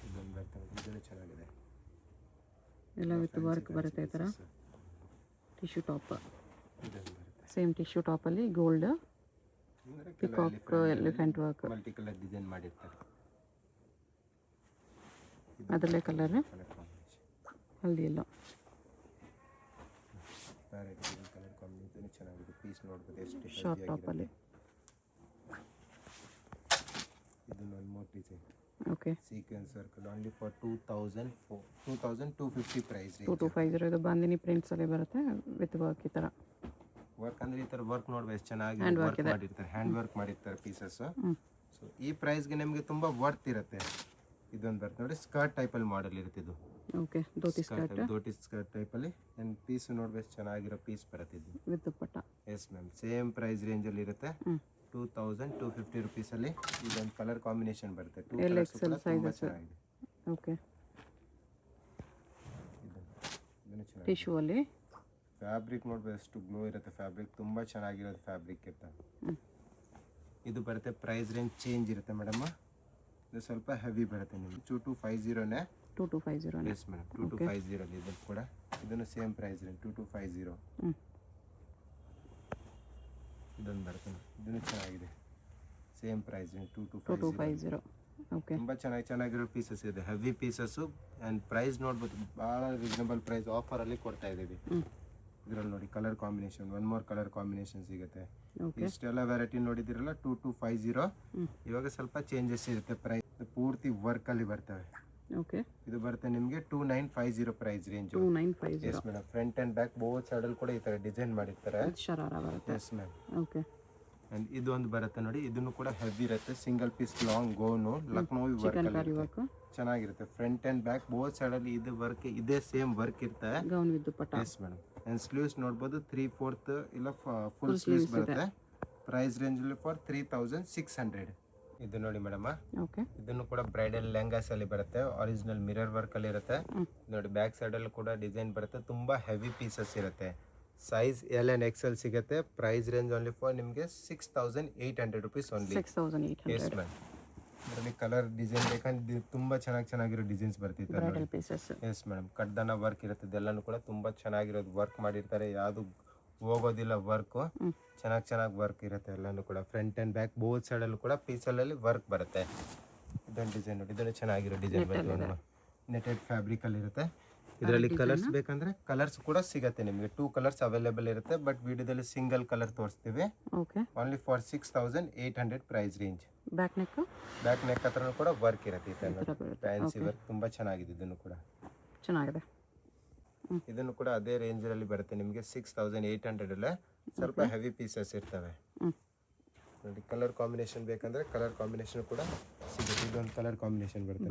ಇದೊಂದು ಬರ್ತವೆ, ಇದನ್ನು ಚೆನ್ನಾಗಿದೆ. ಎಲ್ಲ ವಿತ್ ವರ್ಕ್ ಬರುತ್ತೆ ಈ ಥರ. ಟಿಶ್ಯೂ ಟಾಪ್, ಇದೊಂದು ಬರುತ್ತೆ. ಸೇಮ್ ಟಿಶ್ಯೂ ಟಾಪಲ್ಲಿ gold peacock elephant work, multi colour design ಮಾಡಿರ್ತಾರೆ. ಅದರಲ್ಲೇ ಕಲರ್ ಕಲರ್ ಕಾಂಬಿನೇಷನ್ ಹಲ್ದಿ ಎಲ್ಲ ಕಲರ್ ಕಾಂಬಿನೇಷನ್ ಚೆನ್ನಾಗಿದೆ. ಪೀಸ್ ನೋಡ್ಬೋದು ಎಷ್ಟು ಶಾರ್ಟ್ ಟಾಪಲ್ಲಿ. ಇದನ್ನು ಒಂದು more design. Okay. Sequence work only for 2250 price. 2250. ಇದು ಬಾಂದಿನಿ ಪ್ರಿಂಟ್ಸಲ್ಲಿ ಬರುತ್ತೆ ವಿತ್ ವರ್ಕ್. ಈ ಥರ ವರ್ಕ್ ಅಂದ್ರೆ ಈ ಥರ ವರ್ಕ್ ನೋಡ್ಬೋದು ಎಷ್ಟು ಚೆನ್ನಾಗಿ ವರ್ಕ್ ಮಾಡಿರ್ತಾರೆ. ಹ್ಯಾಂಡ್ ವರ್ಕ್ ಮಾಡಿರ್ತಾರೆ ಪೀಸಸ್. ಸೊ ಈ ಪ್ರೈಸ್ಗೆ ನಿಮಗೆ ತುಂಬ ವರ್ತ್ ಇರುತ್ತೆ. ಇದೊಂದು ಬರುತ್ತೆ ನೋಡಿ, ಸ್ಕರ್ಟ್ ಟೈಪಲ್ಲಿ ಮಾಡಲ್ ಇರುತ್ತೆ ಇದು. ಓಕೆ. ಧೋತಿ ಸ್ಕರ್ಟ್ ಟೈಪಲ್ಲಿ. ಆ್ಯಂಡ್ ಪೀಸ್ ನೋಡ್ಬೇಕು ಚೆನ್ನಾಗಿರೋ ಪೀಸ್ ಬರುತ್ತೆ ಇದು with dupatta. Yes ma'am. Same price ರೇಂಜಲ್ಲಿ ಇರುತ್ತೆ. 2250 ರುಪೀಸಲ್ಲಿ. ಇದೊಂದು ಕಲರ್ ಕಾಂಬಿನೇಷನ್ ಬರುತ್ತೆ. 2 ಕಲರ್ಸ್ ಕೂಡ ತುಂಬ ಚೆನ್ನಾಗಿದೆ. ಓಕೆ. ಇದನ್ನು ಚೆನ್ನಾಗಿದೆ. ಟಿಶ್ಯೂ ಅಲ್ಲಿ ಫ್ಯಾಬ್ರಿಕ್ ನೋಡ್ಬೋದು ಎಷ್ಟು ಗ್ಲೋ ಇರುತ್ತೆ. ಫ್ಯಾಬ್ರಿಕ್ ತುಂಬ ಚೆನ್ನಾಗಿರೋದು ಫ್ಯಾಬ್ರಿಕ್ ಇರುತ್ತೆ. ಇದು ಬರುತ್ತೆ ಪ್ರೈಸ್ ರೇಂಜ್ ಚೇಂಜ್ ಇರುತ್ತೆ ಮೇಡಮ್. ಇದು ಸ್ವಲ್ಪ ಹೆವಿ ಬರುತ್ತೆ ನಿಮಗೆ. 2250ನೇ. 2250. ಎಸ್ ಮೇಡಮ್, 2250 ಇದು ಕೂಡ. ಇದನ್ನು ಸೇಮ್ ಪ್ರೈಸ್ ರೇಂಜ್ 2250. ಇದೊಂದು ಬರುತ್ತೆ, ಇದನ್ನು ಚೆನ್ನಾಗಿದೆ. Same price range 2250. ಓಕೆ. ತುಂಬ ಚೆನ್ನಾಗಿರೋ ಪೀಸಸ್ ಇದೆ, ಹೆವಿ ಪೀಸಸ್ಸು. ಆ್ಯಂಡ್ ಪ್ರೈಸ್ ನೋಡ್ಬೋದು, ಭಾಳ ರೀಸನಬಲ್ ಪ್ರೈಸ್ ಆಫರಲ್ಲಿ ಕೊಡ್ತಾ ಇದ್ದೀವಿ. ಇದರಲ್ಲಿ ನೋಡಿ colour combination, one more colour combination ಸಿಗುತ್ತೆ. ಇಷ್ಟೆಲ್ಲ ವೆರೈಟಿ ನೋಡಿದಿರಲ್ಲ 2250. ಇವಾಗ ಸ್ವಲ್ಪ ಚೇಂಜಸ್ ಇರುತ್ತೆ. ಪ್ರೈಸ್ ಪೂರ್ತಿ ವರ್ಕಲ್ಲಿ ಬರ್ತವೆ. ಓಕೆ. ಇದು ಬರುತ್ತೆ ನಿಮಗೆ 2950 price range. 2950. Yes madam. Front and back both ಸೈಡಲ್ಲಿ ಕೂಡ ಈ ಥರ ಡಿಸೈನ್ ಮಾಡಿರ್ತಾರೆ. ಶರಾರ ಬರುತ್ತೆ. S ma'am. ಓಕೆ. ಆ್ಯಂಡ್ ಇದೊಂದು ಬರುತ್ತೆ ನೋಡಿ, ಇದನ್ನು ಕೂಡ ಹೆವಿ ಇರುತ್ತೆ. Single piece long gown, Lucknowi work ಚೆನ್ನಾಗಿರುತ್ತೆ. ಫ್ರಂಟ್ ಆ್ಯಂಡ್ ಬ್ಯಾಕ್ ಬೋತ್ ಸೈಡಲ್ಲಿ ಇದು ವರ್ಕ್, ಇದೇ ಸೇಮ್ ವರ್ಕ್ ಇರುತ್ತೆ. Gown with dupatta. Yes madam. And sleeves ನೋಡ್ಬೋದು 3/4 ಇಲ್ಲ ಫುಲ್ ಸ್ಲೀವ್ಸ್ ಬರುತ್ತೆ. ಪ್ರೈಸ್ ರೇಂಜಲ್ಲಿ ಫಾರ್ 3600. ಇದು ನೋಡಿ ಮೇಡಮ್. ಓಕೆ. ಇದನ್ನು ಕೂಡ ಬ್ರೈಡಲ್ ಲೆಹಂಗಾಸ್ ಅಲ್ಲಿ ಬರುತ್ತೆ. ಒರಿಜಿನಲ್ ಮಿರರ್ ವರ್ಕ್ ಅಲ್ಲಿ ಇರುತ್ತೆ ನೋಡಿ. ಬ್ಯಾಕ್ ಸೈಡ್ ಅಲ್ಲಿ ಕೂಡ ಡಿಸೈನ್ ಬರುತ್ತೆ. ತುಂಬಾ ಹೆವಿ ಪೀಸಸ್ ಇರುತ್ತೆ. ಸೈಜ್ L and XL ಸಿಗುತ್ತೆ. ಪ್ರೈಸ್ ರೇಂಜ್ ಓನ್ಲಿ ಫಾರ್ ನಿಮಗೆ 6800 ರುಪೀಸ್ ಓನ್ಲಿ. 6800. Yes ma'am. ಇದರಲ್ಲಿ ಕಲರ್ ಡಿಸೈನ್ ಬೇಕಂದ್ರೆ ತುಂಬಾ ಚೆನ್ನಾಗಿರೋ ಡಿಸೈನ್ಸ್ ಬರ್ತಿತ್ತು. Bridal pieces. Yes madam. ಕಡ್ದನ ವರ್ಕ್ ಇರುತ್ತೆ. ಇದೆಲ್ಲನೂ ಕೂಡ ತುಂಬಾ ಚೆನ್ನಾಗಿರೋದು ವರ್ಕ್ ಮಾಡಿರ್ತಾರೆ. ಯಾವುದು ಹೋಗೋದಿಲ್ಲ ವರ್ಕು. ಚೆನ್ನಾಗಿ ವರ್ಕ್ ಇರುತ್ತೆ ಎಲ್ಲನೂ ಕೂಡ. ಫ್ರಂಟ್ ಆ್ಯಂಡ್ ಬ್ಯಾಕ್ ಬೋತ್ ಸೈಡಲ್ಲೂ ಕೂಡ ಪೀಸಲ್ಲಿ ವರ್ಕ್ ಬರುತ್ತೆ. ಇದೊಂದು ಡಿಸೈನ್ ನೋಡಿ, ಇದನ್ನು ಚೆನ್ನಾಗಿರೋ ಡಿಸೈನ್ ಬರುತ್ತೆ. ನೆಟೆಡ್ ಫ್ಯಾಬ್ರಿಕಲ್ಲಿ ಇರುತ್ತೆ. ಇದರಲ್ಲಿ ಕಲರ್ಸ್ ಬೇಕಂದ್ರೆ ಕಲರ್ಸ್ ಕೂಡ ಸಿಗತ್ತೆ ನಿಮಗೆ. 2 ಕಲರ್ಸ್ ಅವೈಲೇಬಲ್ ಇರುತ್ತೆ, ಬಟ್ ವಿಡಿಯೋದಲ್ಲಿ ಸಿಂಗಲ್ ಕಲರ್ ತೋರಿಸ್ತೀವಿ. Okay. Only for 6800 price range. Back neck ಹತ್ರ ಕೂಡ ವರ್ಕ್ ಇರುತ್ತೆ. ಫ್ಯಾನ್ಸಿ ವರ್ಕ್ ತುಂಬಾ ಚೆನ್ನಾಗಿದೆ. ಇದನ್ನು ಕೂಡ ಚೆನ್ನಾಗಿದೆ. ಇದನ್ನು ಕೂಡ ಅದೇ ರೇಂಜ್ ಅಲ್ಲಿ ಬರುತ್ತೆ ನಿಮಗೆ. 6800 ಅಲ್ಲೇ ಸ್ವಲ್ಪ ಹೆವಿ ಪೀಸಸ್ ಇರ್ತವೆ ನೋಡಿ. ಕಲರ್ ಕಾಂಬಿನೇಷನ್ ಬೇಕಂದ್ರೆ ಕಲರ್ ಕಾಂಬಿನೇಷನ್ ಕೂಡ ಸಿಗುತ್ತೆ. ಇದೊಂದು ಕಲರ್ ಕಾಂಬಿನೇಷನ್ ಬರುತ್ತೆ.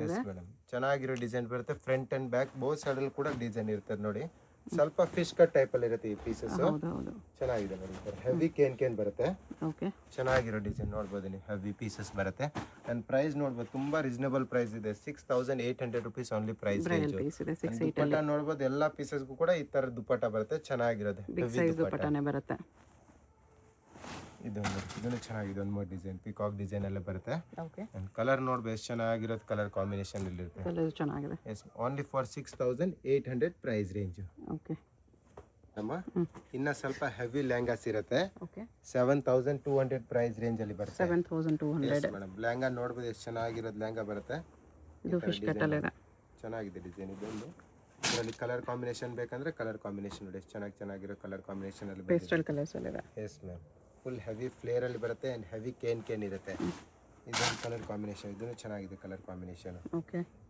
ಎಸ್ ಮೇಡಮ್, ಚೆನ್ನಾಗಿರೋ ಡಿಸೈನ್ ಬರುತ್ತೆ. Front and back both side ಅಲ್ಲಿ ಕೂಡ ಡಿಸೈನ್ ಇರ್ತದೆ ನೋಡಿ. ಸ್ವಲ್ಪ ಫಿಶ್ ಕಟ್ ಟೈಪ್ ಅಲ್ಲಿ ಇರುತ್ತೆ ಈ ಪೀಸಸ್. ಚೆನ್ನಾಗಿದೆ ನೋಡಿ. ಹೆವಿ ಕೇನ್ ಬರುತ್ತೆ. ಚೆನ್ನಾಗಿರೋ ಡಿಸೈನ್ ನೋಡ್ಬೋದು ನೀವು. ಹೆವಿ ಪೀಸಸ್ ಬರುತ್ತೆ. ಅಂಡ್ ಪ್ರೈಸ್ ನೋಡ್ಬೋದು, ತುಂಬಾ ರೀಸನಬಲ್ ಪ್ರೈಸ್ ಇದೆ. 6800 ರುಪೀಸ್ ಓನ್ಲಿ ಪ್ರೈಸ್ ರೇಂಜ್. ದುಪ್ಪಟ್ಟ ನೋಡ್ಬೋದು, ಎಲ್ಲಾ ಪೀಸಸ್ಗೂ ಕೂಡ ಈ ತರ ದುಪ್ಪಟ್ಟ ಬರುತ್ತೆ. ಚೆನ್ನಾಗಿರೋದು ದುಪ್ಪಟ್ಟನೆ ಬರುತ್ತೆ. ಇದನ್ನು ಚೆನ್ನಾಗಿದೆ. ಒಂದು ಮೂರು ಡಿಸೈನ್ ಪಿಕಾಕ್ ಡಿಸೈನ್ ಎಲ್ಲ ಬರುತ್ತೆ. ಕಲರ್ ನೋಡ್ಬೋದು ಎಷ್ಟು ಚೆನ್ನಾಗಿರೋದು. ಕಲರ್ ಕಾಂಬಿನೇಷನ್ ಇಲ್ಲಿ ಇರುತ್ತೆ. Yes, only for 6800 price range. ಇನ್ನ ಸ್ವಲ್ಪ ಹೆವಿ ಲೆಹಂಗಾಸ್ ಇರುತ್ತೆ. 7200 ಪ್ರೈಸ್ ರೇಂಜ್ ಅಲ್ಲಿ ಬರುತ್ತೆ. 7200 ಮೇಡಮ್. ಲೆಹಂಗಾ ನೋಡ್ಬೋದು ಎಷ್ಟು ಚೆನ್ನಾಗಿರೋದು ಲೆಹಂಗಾ ಬರುತ್ತೆ. ಚೆನ್ನಾಗಿದೆ ಡಿಸೈನ್. ಇದೊಂದು ಇದರಲ್ಲಿ ಕಲರ್ ಕಾಂಬಿನೇಷನ್ ಬೇಕಂದ್ರೆ ಕಲರ್ ಕಾಂಬಿನೇಷನ್ ನೋಡಿ. ಎಷ್ಟು ಚೆನ್ನಾಗಿರೋ ಕಲರ್ ಕಾಂಬಿನೇಷನ್ ಅಲ್ಲಿ ಪೇಸ್ಟಲ್ ಕಲರ್ಸ್ ಅಲ್ಲಿ ಇದೆ. Yes ma'am. Full heavy flare ಅಲ್ಲಿ ಬರುತ್ತೆ ಅಂಡ್ ಹೆವಿ ಕೇನ್ ಇರುತ್ತೆ. ಇದೊಂದು ಕಲರ್ ಕಾಂಬಿನೇಷನ್. ಇದನ್ನು ಚೆನ್ನಾಗಿದೆ ಕಲರ್ ಕಾಂಬಿನೇಷನ್.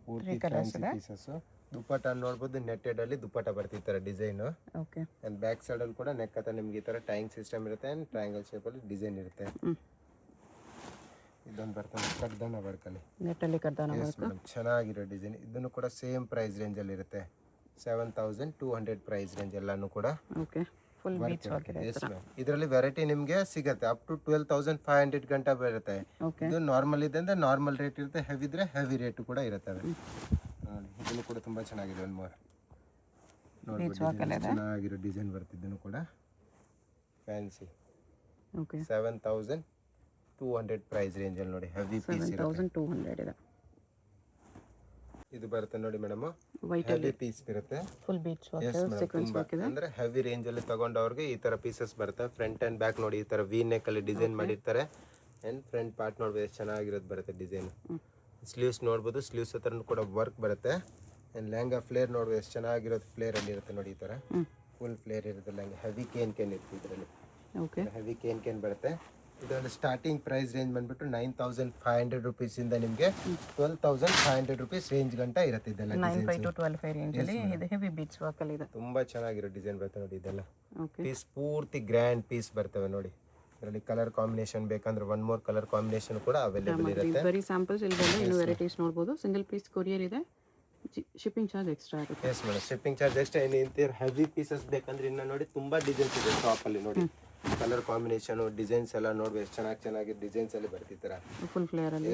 ಪೂರ್ತಿ ಫ್ಯಾನ್ಸಿ ಪೀಸಸ್. ದುಪ್ಪಟ್ಟ ನೋಡ್ಬೋದು, ನೆಟ್ಟೆಡ್ ಅಲ್ಲಿ ದುಪ್ಪಟ್ಟ ಬರುತ್ತೆ ಈ ತರ ಡಿಸೈನ್. ಅಂಡ್ ಬ್ಯಾಕ್ ಸೈಡ್ ಅಲ್ಲಿ ಕೂಡ ನೆಕ್ ಹತ್ರ ನಿಮ್ಗೆ ಈ ತರ ಟೈಂಗ್ ಸಿಸ್ಟಮ್ ಇರುತ್ತೆ ಅಂಡ್ ಟ್ರಯಾಂಗಲ್ ಶೇಪ್ ಅಲ್ಲಿ ಡಿಸೈನ್ ಇರುತ್ತೆ. ಇದೊಂದು ಬರ್ತದೆ ಕಡ್ದಾನ ವರ್ಕ್ ಅಲ್ಲಿ. ಚೆನ್ನಾಗಿರೋ ಡಿಸೈನ್. ಇದನ್ನು ಕೂಡ ಸೇಮ್ ಪ್ರೈಸ್ ರೇಂಜ್ ಅಲ್ಲಿ ಇರುತ್ತೆ. 7200 ಪ್ರೈಸ್ ರೇಂಜ್ ಎಲ್ಲಾನು ಕೂಡ. ಇದರಲ್ಲಿ ವೆರೈಟಿ ನಿಮ್ಗೆ ಸಿಗತ್ತೆ. ಅಪ್ ಟು 12500 ಗಂಟ ಬರುತ್ತೆ. ಇದು ನಾರ್ಮಲ್ ಇದೆ ಅಂದ್ರೆ ನಾರ್ಮಲ್ ರೇಟ್ ಇರುತ್ತೆ. ಹೆವಿ ಇದ್ರೆ ಹೆವಿ ರೇಟ್ ಕೂಡ ಇರುತ್ತೆ. ಇದನ್ನು ಕೂಡ ತುಂಬಾ ಚೆನ್ನಾಗಿದೆ. ಒಂದು ಮೂರು ಚೆನ್ನಾಗಿರೋ ಡಿಸೈನ್ ಬರುತ್ತೆ. ಇದನ್ನು ಕೂಡ ಫ್ಯಾನ್ಸಿ. 7200 ಪ್ರೈಸ್ ರೇಂಜ್ ಅಲ್ಲಿ ನೋಡಿ. ಹೆವಿ ಪೀಸ್ ಇರುತ್ತೆ. ಇದು ಬರುತ್ತೆ ನೋಡಿ ಮೇಡಮ್. ಹೆವಿ ಪೀಸ್ ಬರುತ್ತೆ. ಫುಲ್ ಬೀಟ್ಸ್ ವರ್ಕ್ ಅಂದ್ರೆ ಹೆವಿ ರೇಂಜ್ ಅಲ್ಲಿ ತಗೊಂಡವ್ರಿಗೆ ಈ ತರ ಪೀಸಸ್ ಬರುತ್ತೆ. ಫ್ರಂಟ್ ಅಂಡ್ ಬ್ಯಾಕ್ ನೋಡಿ ಈ ತರ ವಿ ನೆಕ್ ಅಲ್ಲಿ ಡಿಸೈನ್ ಮಾಡಿರ್ತಾರೆ. ಅಂಡ್ ಫ್ರಂಟ್ ಪಾರ್ಟ್ ನೋಡ್ಬೋದು ಎಷ್ಟು ಚೆನ್ನಾಗಿರೋದು ಬರುತ್ತೆ ಡಿಸೈನ್. ಸ್ಲೀವ್ಸ್ ನೋಡ್ಬೋದು, ಸ್ಲೀವ್ಸ್ ಹತ್ರ ಕೂಡ ವರ್ಕ್ ಬರುತ್ತೆ. ಅಂಡ್ ಲೆಹಂಗಾ ಫ್ಲೇರ್ ನೋಡ್ಬೋದು ಎಷ್ಟು ಚೆನ್ನಾಗಿರೋದು ಫ್ಲೇರ್ ಅಲ್ಲಿ ಇರುತ್ತೆ ನೋಡಿ. ಈ ತರ ಫುಲ್ ಫ್ಲೇರ್ ಇರುತ್ತೆ ಲೆಹಂಗಾ. ಹೆವಿ ಕೇನ್ ಇರುತ್ತೆ ಇದರಲ್ಲಿ. ಹೆವಿ ಕೇನ್ ಬರುತ್ತೆ. ಇದೊಂದು ಸ್ಟಾರ್ಟಿಂಗ್ ಪ್ರೈಸ್ ರೇಂಜ್ ಬಂದ್ಬಿಟ್ಟು 9500 ರುಪೀಸ್ ಇಂದ ನಿಮಗೆ 12500 ರುಪೀಸ್ ರೇಂಜ್ ಗಂಟ ಇರುತ್ತೆ. ಇದೆಲ್ಲ ತುಂಬಾ ಚೆನ್ನಾಗಿರೋ ಡಿಸೈನ್ ಬರುತ್ತೆ ನೋಡಿ. ಇದೆಲ್ಲ ಪೀಸ್ ಪೂರ್ತಿ ಗ್ರ್ಯಾಂಡ್ ಪೀಸ್ ಬರ್ತವೆ ನೋಡಿ. ಇದರಲ್ಲಿ ಕಲರ್ ಕಾಂಬಿನೇಷನ್ ಬೇಕಂದ್ರೆ ಒನ್ ಮೋರ್ ಕಲರ್ ಕಾಂಬಿನೇಷನ್ ಕೂಡ ಅವೈಲೇಬಲ್ ಇರುತ್ತೆ. ಬರೀ ಸ್ಯಾಂಪಲ್ಸ್ ಇಲ್ಲದೆ ಇನ್ನು ವೆರೈಟೀಸ್ ನೋಡಬಹುದು. ಸಿಂಗಲ್ ಪೀಸ್ ಕೊರಿಯರ್ ಇದೆ. ಶಿಪ್ಪಿಂಗ್ ಚಾರ್ಜ್ ಎಕ್ಸ್ಟ್ರಾ ಆಗುತ್ತೆ. Yes madam, shipping charge extra. Heavy pieces ಬೇಕಂದ್ರೆ ಇನ್ನ ನೋಡಿ ತುಂಬಾ ಡಿಸೈನ್ಸ್ ಇದೆ ಶಾಪ್ ಅಲ್ಲಿ ನೋಡಿ. ಕಲರ್ ಕಾಂಬಿನೇಷನ್ ಡಿಸೈನ್ಸ್ ಎಲ್ಲ ನೋಡ್ಬೇಕು ಎಷ್ಟು ಚೆನ್ನಾಗಿ ಡಿಸೈನ್ಸ್ ಅಲ್ಲಿ ಬರ್ತಿದ್ದಾರೆ. ಫುಲ್ ಫ್ಲೇರ್ ಅಲ್ಲಿ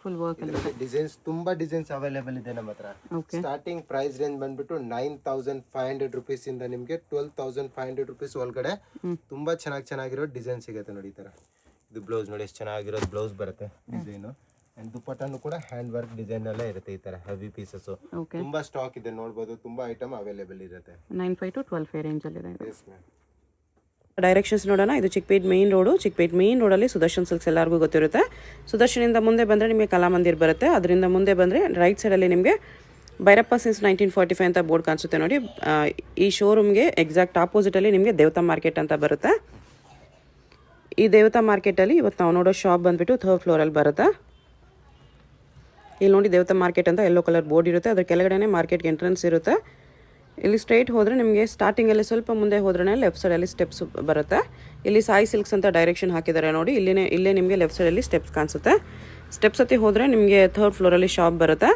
ಫುಲ್ ವರ್ಕ್ ಅಲ್ಲಿ ಡಿಸೈನ್ಸ್ ತುಂಬಾ ಡಿಸೈನ್ಸ್ ಅವೈಲೇಬಲ್ ಇದೆ ನಮ್ಮ ಹತ್ರ. ಸ್ಟಾರ್ಟಿಂಗ್ ಪ್ರೈಸ್ ರೇಂಜ್ ಬಂದ್ಬಿಟ್ಟು 9500 ರುಪೀಸ್ ಇಂದ ನಿಮಗೆ 12500 ರುಪೀಸ್ ಒಳಗಡೆ ತುಂಬಾ ಚೆನ್ನಾಗಿರೋ ಡಿಸೈನ್ ಸಿಗುತ್ತೆ ನೋಡಿ. ಈ ತರ ಇದು ಬ್ಲೌಸ್ ನೋಡಿ ಎಷ್ಟು ಚೆನ್ನಾಗಿರೋದು ಬ್ಲೌಸ್ ಬರುತ್ತೆ ಡಿಸೈನ್. ಅಂಡ್ ದುಪ್ಪಟ್ಟನು ಕೂಡ ಹ್ಯಾಂಡ್ ವರ್ಕ್ ಡಿಸೈನ್ ಎಲ್ಲ ಇರುತ್ತೆ. ಈ ತರ ಹೆವಿ ಪೀಸಸ್ ತುಂಬಾ ಸ್ಟಾಕ್ ಇದೆ ನೋಡಬಹುದು. ತುಂಬಾ ಐಟಮ್ ಅವೈಲೇಬಲ್ ಇರುತ್ತೆ. 95 to 12 ರೇಂಜ್ ಅಲ್ಲಿ ಇದೆ. Yes ma'am. ಡೈರೆಕ್ಷನ್ಸ್ ನೋಡೋಣ. ಇದು Chickpet main road. Chickpet main ರೋಡಲ್ಲಿ ಸುದರ್ಶನ್ ಸಿಲ್ಕ್ಸ್ ಎಲ್ಲರಿಗೂ ಗೊತ್ತಿರುತ್ತೆ. ಸುದರ್ಶನಿಂದ ಮುಂದೆ ಬಂದರೆ ನಿಮಗೆ ಕಲಾಮಂದಿರ್ ಬರುತ್ತೆ. ಅದರಿಂದ ಮುಂದೆ ಬಂದರೆ ರೈಟ್ ಸೈಡಲ್ಲಿ ನಿಮಗೆ ಭೈರಪ್ಪ ಸಿನ್ಸ್ 1945 ಅಂತ ಬೋರ್ಡ್ ಕಾಣಿಸುತ್ತೆ ನೋಡಿ. ಈ ಶೋರೂಮ್ಗೆ ಎಕ್ಸಾಕ್ಟ್ ಆಪೋಸಿಟಲ್ಲಿ ನಿಮಗೆ ದೇವತಾ ಮಾರ್ಕೆಟ್ ಅಂತ ಬರುತ್ತೆ. ಈ ದೇವತಾ ಮಾರ್ಕೆಟಲ್ಲಿ ಇವತ್ತು ನಾವು ನೋಡೋ ಶಾಪ್ ಬಂದುಬಿಟ್ಟು 3rd ಫ್ಲೋರಲ್ಲಿ ಬರುತ್ತೆ. ಇಲ್ಲಿ ನೋಡಿ ದೇವತಾ ಮಾರ್ಕೆಟ್ ಅಂತ ಯೆಲ್ಲೋ ಕಲರ್ ಬೋರ್ಡ್ ಇರುತ್ತೆ. ಅದ್ರ ಕೆಳಗಡೆ ಮಾರ್ಕೆಟ್ಗೆ ಎಂಟ್ರೆನ್ಸ್ ಇರುತ್ತೆ. ಇಲ್ಲಿ ಸ್ಟ್ರೈಟ್ ಹೋದರೆ ನಿಮಗೆ ಸ್ಟಾರ್ಟಿಂಗಲ್ಲಿ ಸ್ವಲ್ಪ ಮುಂದೆ ಹೋದ್ರೆ ಲೆಫ್ಟ್ ಸೈಡಲ್ಲಿ ಸ್ಟೆಪ್ಸ್ ಬರುತ್ತೆ. ಇಲ್ಲಿ ಸಾಯಿ ಸಿಲ್ಕ್ಸ್ ಅಂತ ಡೈರೆಕ್ಷನ್ ಹಾಕಿದ್ದಾರೆ ನೋಡಿ. ಇಲ್ಲೇ ನಿಮಗೆ ಲೆಫ್ಟ್ ಸೈಡಲ್ಲಿ ಸ್ಟೆಪ್ಸ್ ಕಾಣಿಸುತ್ತೆ. ಸ್ಟೆಪ್ಸ್ ಹತ್ತಿ ಹೋದರೆ ನಿಮಗೆ 3rd ಫ್ಲೋರಲ್ಲಿ ಶಾಪ್ ಬರುತ್ತೆ.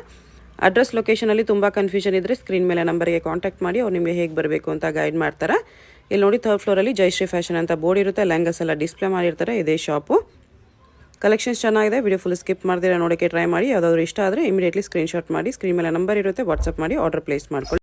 ಅಡ್ರೆಸ್ ಲೊಕೇಶನಲ್ಲಿ ತುಂಬ ಕನ್ಫ್ಯೂಷನ್ ಇದ್ದರೆ ಸ್ಕ್ರೀನ್ ಮೇಲೆ ನಂಬರ್ಗೆ ಕಾಂಟ್ಯಾಕ್ಟ್ ಮಾಡಿ ಅವ್ರು ನಿಮಗೆ ಹೇಗೆ ಬರಬೇಕು ಅಂತ ಗೈಡ್ ಮಾಡ್ತಾರೆ. ಇಲ್ಲಿ ನೋಡಿ 3rd ಫ್ಲೋರಲ್ಲಿ ಜಯಶ್ರೀ ಫ್ಯಾಷನ್ ಅಂತ ಬೋರ್ಡ್ ಇರುತ್ತೆ. ಲೆಹಂಗಾಸ್ ಎಲ್ಲ ಡಿಸ್ಪ್ಲೇ ಮಾಡಿರ್ತಾರೆ. ಇದೇ ಶಾಪು. ಕಲೆಕ್ಷನ್ಸ್ ಚೆನ್ನಾಗಿದೆ. ವಿಡಿಯೋ ಫುಲ್ ಸ್ಕಿಪ್ ಮಾಡ್ದಿರ ನೋಡೋಕ್ಕೆ ಟ್ರೈ ಮಾಡಿ. ಯಾವುದಾದ್ರು ಇಷ್ಟ ಆದರೆ ಇಮಿಡಿಯೇಟ್ಲಿ ಸ್ಕ್ರೀನ್ಶಾಟ್ ಮಾಡಿ ಸ್ಕ್ರೀನ್ ಮೇಲೆ ನಂಬರ್ ಇರುತ್ತೆ ವಾಟ್ಸಪ್ ಮಾಡಿ ಆರ್ಡರ್ ಪ್ಲೇಸ್ ಮಾಡ್ಕೊಳ್ಳಿ.